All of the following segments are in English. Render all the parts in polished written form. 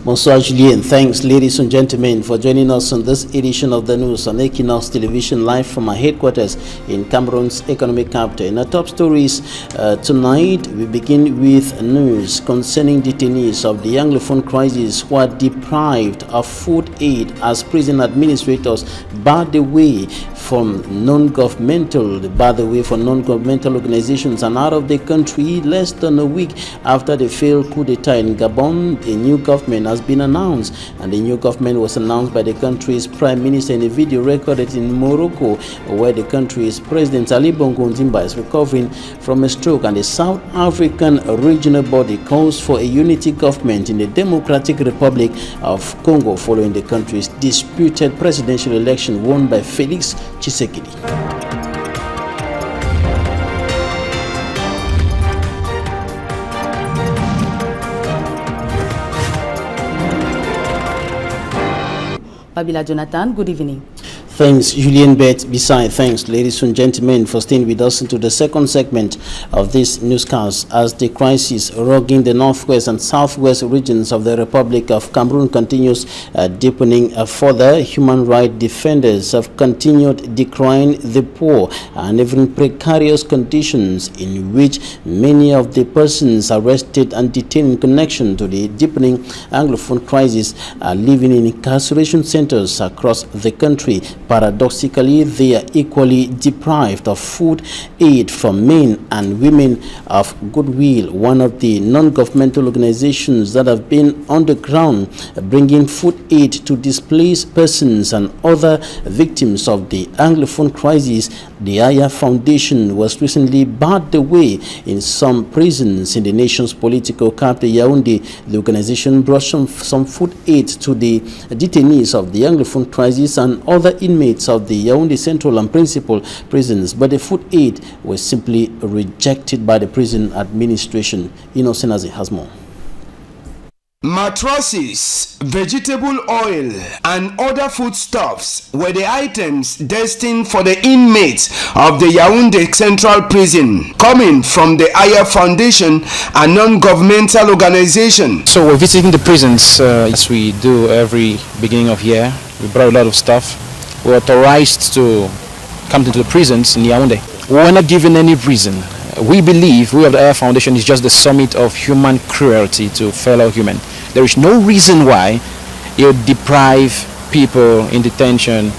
Bonsoir Julien. Thanks, ladies and gentlemen, for joining us on this edition of the news on Equinoxe Television, live from our headquarters in Cameroon's economic capital. In our top stories tonight, we begin with news concerning detainees of the Anglophone crisis who are deprived of food aid as prison administrators bar the way for non-governmental organizations and out of the country. Less than a week after the failed coup d'etat in Gabon, a new government has been announced, and the new government was announced by the country's prime minister in a video recorded in Morocco, where the country's president Ali Bongo Ondimba is recovering from a stroke, and the South African regional body calls for a unity government in the Democratic Republic of Congo following the country's disputed presidential election won by Felix Tshisekedi. Babila Jonathan, good evening. Thanks, Julien Bet. Besides, thanks, ladies and gentlemen, for staying with us into the second segment of this newscast as the crisis rocking the northwest and southwest regions of the Republic of Cameroon continues deepening further. Human rights defenders have continued decrying the poor and even precarious conditions in which many of the persons arrested and detained in connection to the deepening Anglophone crisis are living in incarceration centers across the country. Paradoxically, they are equally deprived of food aid from men and women of goodwill, one of the non-governmental organizations that have been on the ground bringing food aid to displaced persons and other victims of the Anglophone crisis. The Aya Foundation was recently barred the way in some prisons in the nation's political capital, Yaoundé. The organization brought some food aid to the detainees of the Anglophone crisis and other inmates of the Yaoundé Central and Principal prisons, but the food aid was simply rejected by the prison administration. Innocent as it has more. Mattresses, vegetable oil, and other foodstuffs were the items destined for the inmates of the Yaoundé Central Prison, coming from the Aya Foundation, a non-governmental organization. So we're visiting the prisons as we do every beginning of year. We brought a lot of stuff. We're authorized to come into the prisons in Yaoundé. We're not given any reason. We believe we of the Aya Foundation is just the summit of human cruelty to fellow human. There is no reason why you deprive people in detention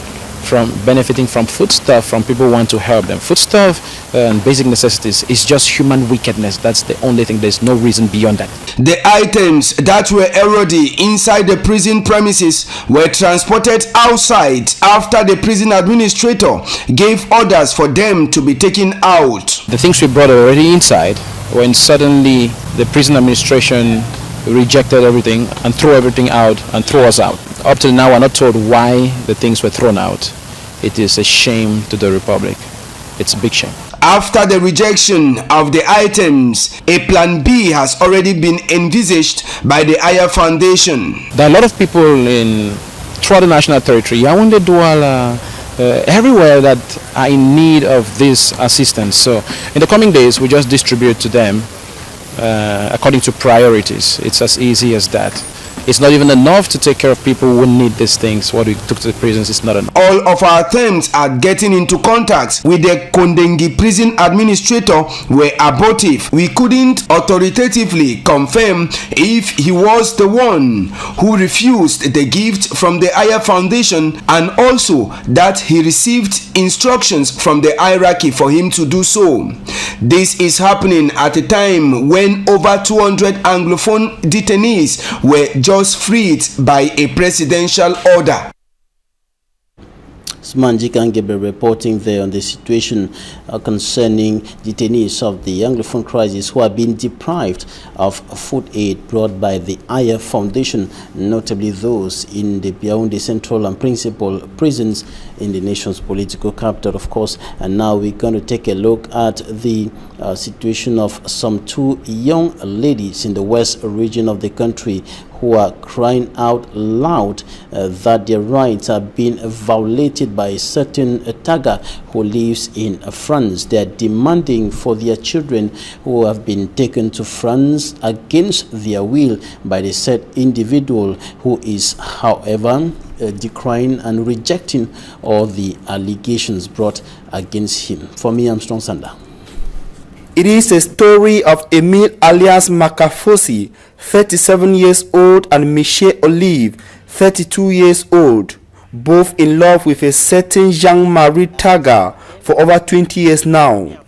from benefiting from foodstuff from people who want to help them. Foodstuff and basic necessities is just human wickedness. That's the only thing. There's no reason beyond that. The items that were already inside the prison premises were transported outside after the prison administrator gave orders for them to be taken out. The things we brought are already inside when suddenly the prison administration rejected everything and threw everything out and threw us out. Up till now, we're not told why the things were thrown out. It is a shame to the Republic. It's a big shame. After the rejection of the items, a plan B has already been envisaged by the Aya Foundation. There are a lot of people throughout the national territory, Yaoundé, Douala, everywhere that are in need of this assistance. So in the coming days, we just distribute to them according to priorities. It's as easy as that. It's not even enough to take care of people who need these things. What we took to the prisons is not enough. All of our attempts at getting into contact with the Kondengi prison administrator were abortive. We couldn't authoritatively confirm if he was the one who refused the gift from the Aya Foundation, and also that he received instructions from the hierarchy for him to do so. This is happening at a time when over 200 Anglophone detainees were just freed by a presidential order. Manji Kangebe reporting there on the situation concerning detainees of the Anglophone crisis who are being deprived of food aid brought by the Aya Foundation, notably those in the Yaoundé Central and Principal prisons in the nation's political capital, of course. And now we're going to take a look at the situation of some two young ladies in the west region of the country who are crying out loud that their rights are being violated by a certain Taga who lives in France. They are demanding for their children who have been taken to France against their will by the said individual, who is, however, decrying and rejecting all the allegations brought against him. For me, Armstrong Sanda. It is a story of Emile alias Makafosi, 37 years old, and Michel Olive, 32 years old, both in love with a certain Jean-Marie Taga for over 20 years now.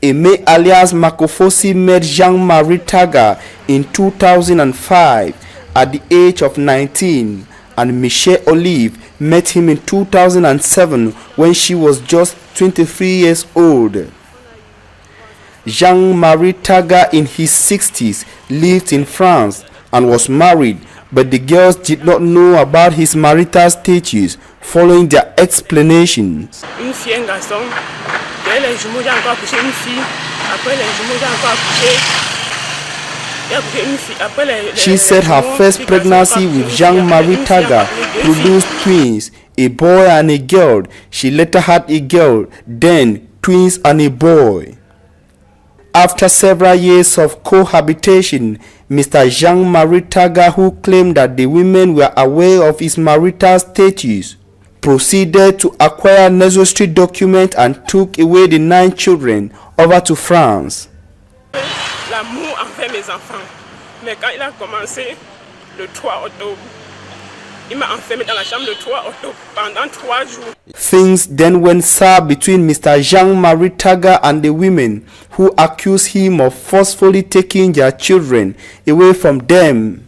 Emile alias Makafosi met Jean-Marie Taga in 2005 at the age of 19, and Michel Olive met him in 2007 when she was just 23 years old. Jean-Marie Taga, in his 60s, lived in France and was married, but the girls did not know about his marital status following their explanations. She said her first pregnancy with Jean-Marie Taga produced twins, a boy and a girl. She later had a girl, then twins and a boy. After several years of cohabitation, Mr. Jean-Marie Taga, who claimed that the women were aware of his marital status, proceeded to acquire necessary documents and took away the 9 children over to France. L'amour envers mes enfants. Mais quand il a commencé le 3 octobre, il m'a enfermé dans la chambre le 3 octobre pendant 3 jours. Things then went sour between Mr. Jean-Marie Taga and the women, who accused him of forcefully taking their children away from them.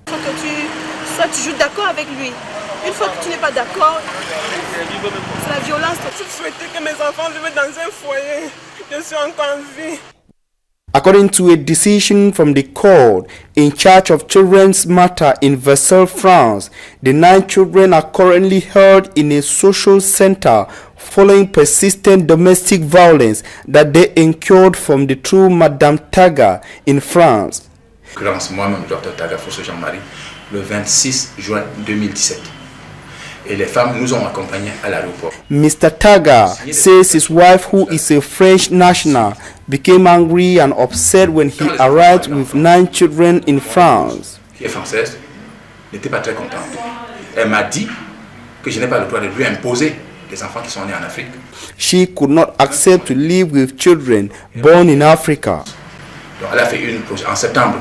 Il faut que tu sois toujours d'accord avec lui. Une fois que tu n'es pas d'accord, c'est la violence. Je souhaitais que mes enfants vivent dans un foyer. Je suis encore en vie. According to a decision from the court in charge of children's matter in Versailles, France, the 9 children are currently held in a social center following persistent domestic violence that they incurred from the true Madame Taga in France. Moi-même, Dr Taga Fosso Jean-Marie, le 26 juin 2017. Et les femmes nous ont accompagnés à l'aéroport. Mr. Taga says his wife, who is a French national, became angry and upset when he arrived with 9 children in France. Qui est française, n'était pas très contente. Elle m'a dit que je n'ai pas le droit de lui imposer des enfants qui sont nés en Afrique. She could not accept to live with children born in Africa. Donc elle a fait une en septembre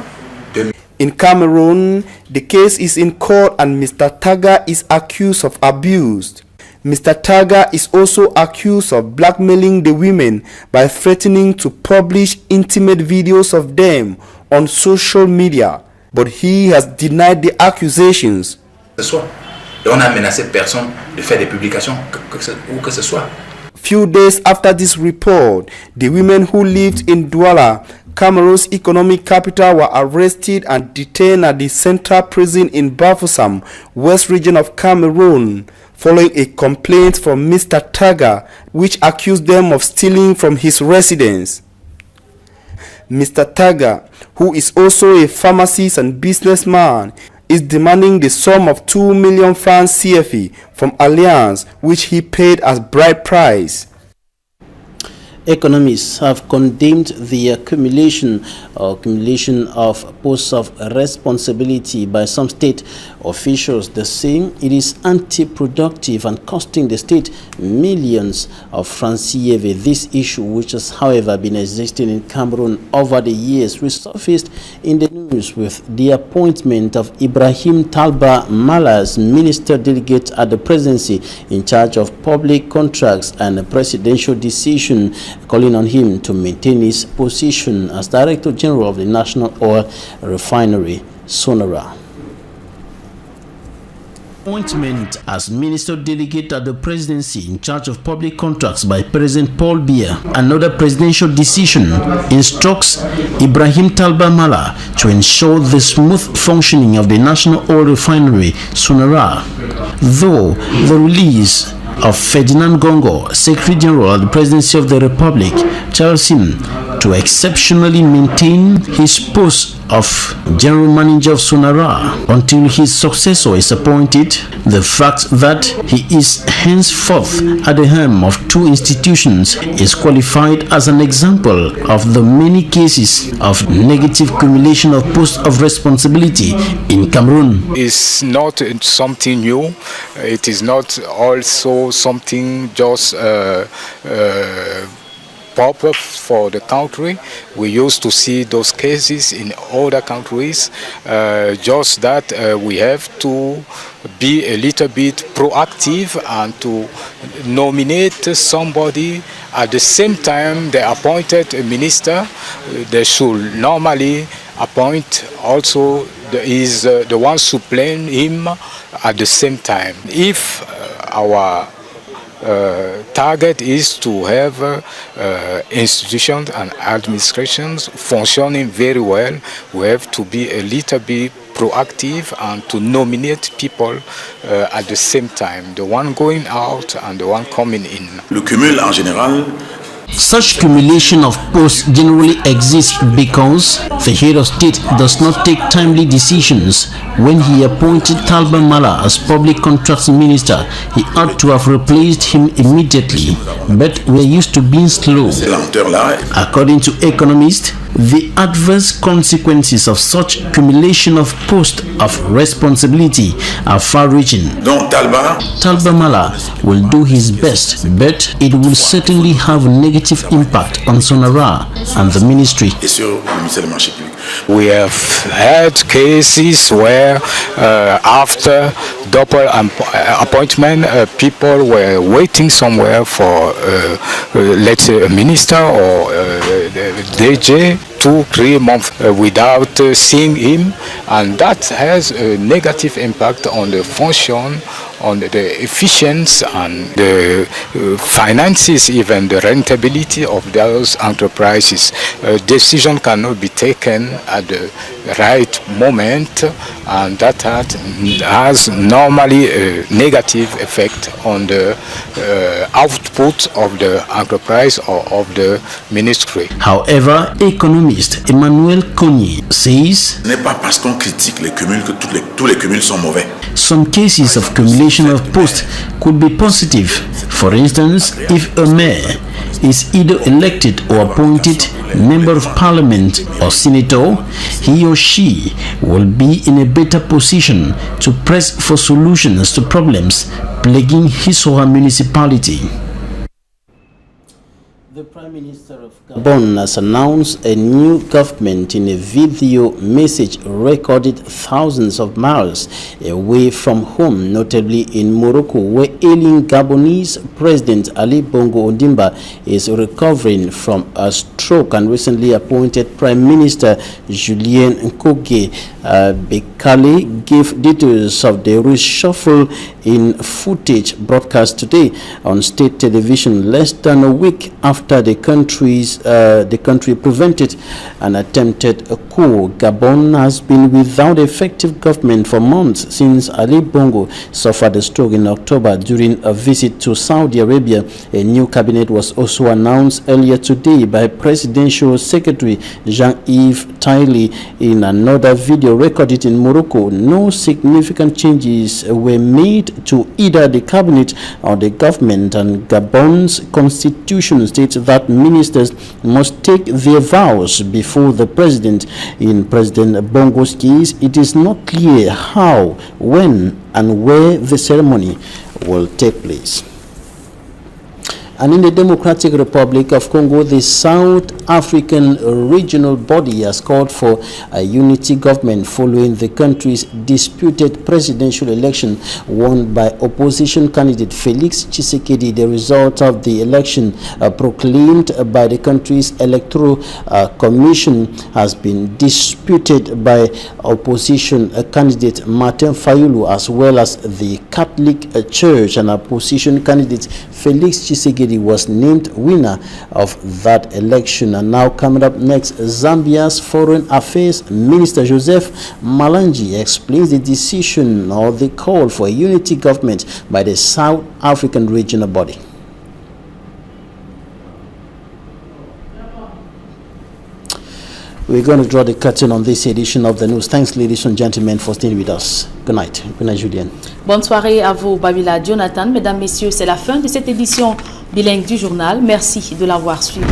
2000. In Cameroun, the case is in court and Mr. Taga is accused of abuse. Mr. Taga is also accused of blackmailing the women by threatening to publish intimate videos of them on social media, but he has denied the accusations. Et on a menacé personne de faire des publications ou que ce soit. Few days after this report, the women who lived in Douala, Cameroon's economic capital, were arrested and detained at the central prison in Bafoussam, west region of Cameroon, following a complaint from Mr. Taga, which accused them of stealing from his residence. Mr. Taga, who is also a pharmacist and businessman, is demanding the sum of 2 million francs CFA from Alliance, which he paid as bride price. Economists have condemned the accumulation of posts of responsibility by some state officials. They say it is anti-productive and costing the state millions of francs CFA. This issue, which has however been existing in Cameroon over the years, resurfaced in the news with the appointment of Ibrahim Talba Mala as minister delegate at the presidency in charge of public contracts and a presidential decision calling on him to maintain his position as Director General of the National Oil Refinery, Sonora. Appointment as Minister Delegate at the Presidency in charge of public contracts by President Paul Biya. Another presidential decision instructs Ibrahim Talba Mala to ensure the smooth functioning of the National Oil Refinery, Sonora. Though the release of Ferdinand Gongo, Secretary General of the Presidency of the Republic, tells him to exceptionally maintain his post of General Manager of Sonara until his successor is appointed. The fact that he is henceforth at the helm of two institutions is qualified as an example of the many cases of negative cumulation of posts of responsibility in Cameroon. It's not something new. It is not also something just pop up for the country. We used to see those cases in other countries, just that we have to be a little bit proactive and to nominate somebody. At the same time they appointed a minister, they should normally appoint also the one supplying him at the same time. If our target is to have institutions and administrations functioning very well, we have to be a little bit proactive and to nominate people at the same time, the one going out and the one coming in. Le cumul en général. Such cumulation of posts generally exists because the head of state does not take timely decisions. When he appointed Talba Mala as public contracts minister, he ought to have replaced him immediately, but we're used to being slow. According to economists, the adverse consequences of such cumulation of posts of responsibility are far-reaching. Talba Mala will do his best, but it will certainly have a negative impact on Sonara and the ministry. We have had cases where after double appointment, people were waiting somewhere for, let's say, a minister or DJ 2-3 months without seeing him, and that has a negative impact on the function, on the efficiency and the finances, even the rentability of those enterprises. A decision cannot be taken at the right moment, and that has normally a negative effect on the output of the enterprise or of the ministry. However, economist Emmanuel Cognier says, Ce n'est pas parce qu'on critique les cumuls que tous les cumuls sont mauvais. Some cases of cumulation of posts could be positive. For instance, if a mayor is either elected or appointed member of parliament or senator, he or she will be in a better position to press for solutions to problems plaguing his or her municipality. The Prime Minister of Gabon has announced a new government in a video message recorded thousands of miles away from home, notably in Morocco, where ailing Gabonese President Ali Bongo Ondimba is recovering from a stroke, and recently appointed Prime Minister Julien Nkoge Bekale gave details of the reshuffle in footage broadcast today on state television less than a week after the country prevented an attempted coup. Gabon has been without effective government for months since Ali Bongo suffered a stroke in October during a visit to Saudi Arabia. A new cabinet was also announced earlier today by Presidential Secretary Jean-Yves Taïli in another video recorded in Morocco. No significant changes were made to either the cabinet or the government, and Gabon's constitution states that ministers must take their vows before the president. In President Bongo's case, it is not clear how, when, and where the ceremony will take place. And in the Democratic Republic of Congo, the South African regional body has called for a unity government following the country's disputed presidential election won by opposition candidate Felix Tshisekedi. The result of the election proclaimed by the country's electoral commission has been disputed by opposition candidate Martin Fayulu, as well as the Catholic Church. And opposition candidate Felix Tshisekedi was named winner of that election. And now coming up next, Zambia's Foreign Affairs Minister Joseph Malangi explains the decision or the call for a unity government by the South African regional body. we're going to draw the curtain on this edition of the news. Thanks, ladies and gentlemen, for staying with us. Good night. Good night, Julien. Bonne soirée à vous, Babila Jonathan. Mesdames, Messieurs, c'est la fin de cette édition bilingue du journal. Merci de l'avoir suivi.